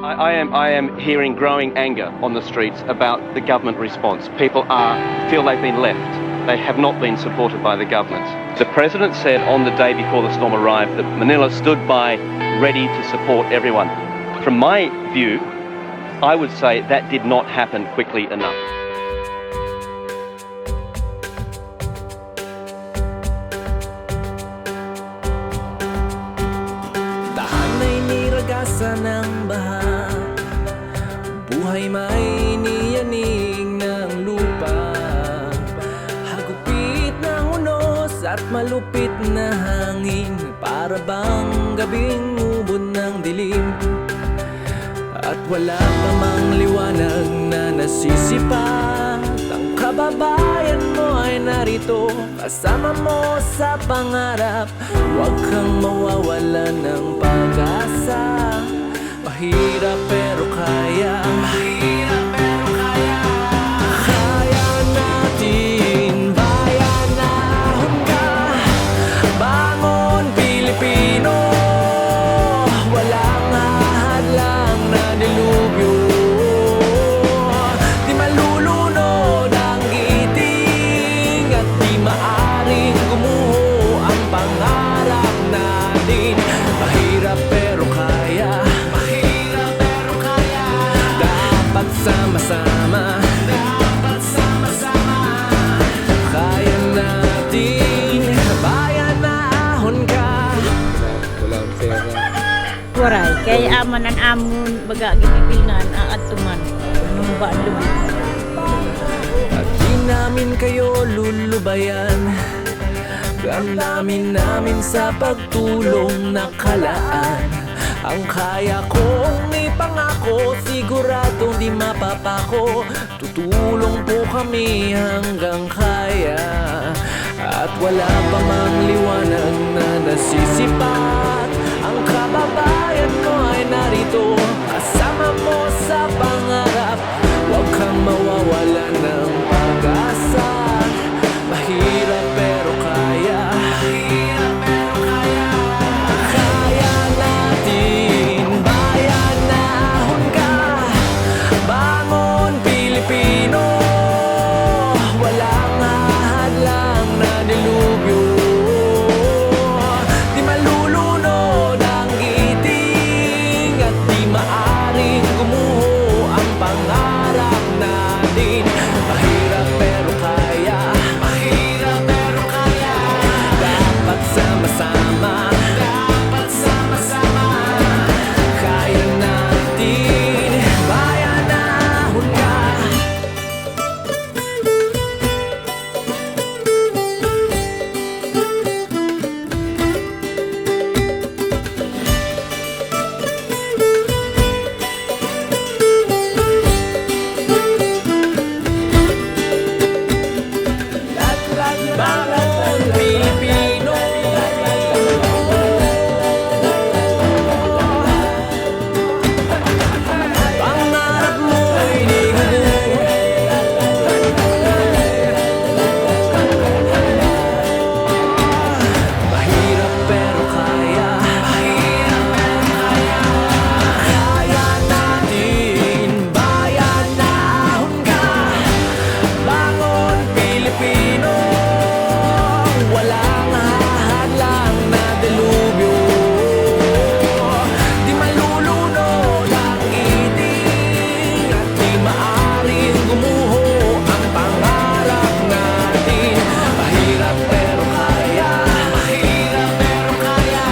I am hearing growing anger on the streets about the government response. People feel they've been left. They have not been supported by the government. The President said on the day before the storm arrived that Manila stood by ready to support everyone. From my view, I would say that did not happen quickly enough. Tahanay niragasan ng baha, buhay may niyanig ng lupa, hagupit ng unos at malupit na hangin, para bang gabing ubod ng dilim. At wala pa mang liwanag na nasisipat, ang kababayan mo ay narito, kasama mo sa pangarap. Huwag kang mawawalan ng pag-asa. Mahirap pero kaya, mahirap pero kaya. Kaya natin, bayan, ahon ka. Bangon Pilipino, walang hahadlang na dilubyo. Di malulunod ang giting, at di maaring gumuho ang pangarap natin. Mahirap pero kaya, mahirap pero kaya. Dapat sama-sama, dapat sama-sama. Kaya natin, bayan, ahon ka. Walang pera. Waray, kay amanan amon baga gipipilngan ang atuman nung baan lubi. At di namin kayo lulubayan, damdamin namin sa pagtulong nakalaan. Ang kaya kong ipangako, siguradong di mapapako. Tutulong po kami hanggang kaya, at wala pa mang liwanag na nasisipat. Ang kababayan mo ay narito, kasama mo sa pangarap. Huwag kang mawawalan ng pag-asa. Mahirap pero kaya, mahirap pero kaya. Kaya natin, bayan, ahon ka. Bangon Pilipino, walang hahadlang na dilubyo. Di malulunod ang giting, at di maaring gumuho ang pangarap natin. Mahirap pero kaya, mahirap pero kaya. Dapat sama-sama, dapat sama-sama. Kaya natin, bayan, ahon ka. Bangon Pilipino, pangarap mo'y di guguho. Mahirap pero kaya, mahirap pero kaya. Kaya natin, bayan, ahon ka. Bangon Pilipino, walang hahadlang na dilubyo. Di malulunod ang giting, at di maaring gumuho ang pangarap natin. Mahirap pero kaya, mahirap pero kaya.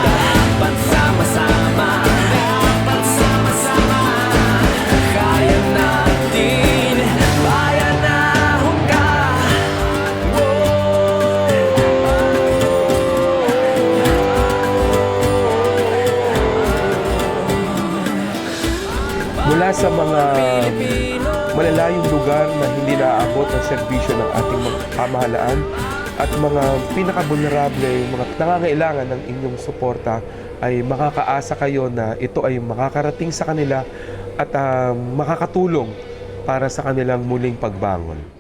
Dapat sama-sama, dapat sama-sama. Kaya natin, bayan, ahon ka. Mula sa mga malalayong lugar na hindi naaabot ang serbisyo ng ating mga pamahalaan at mga pinaka-vulnerable, mga nangangailangan ng inyong suporta, ay makakaasa kayo na ito ay makakarating sa kanila at makakatulong para sa kanilang muling pagbangon.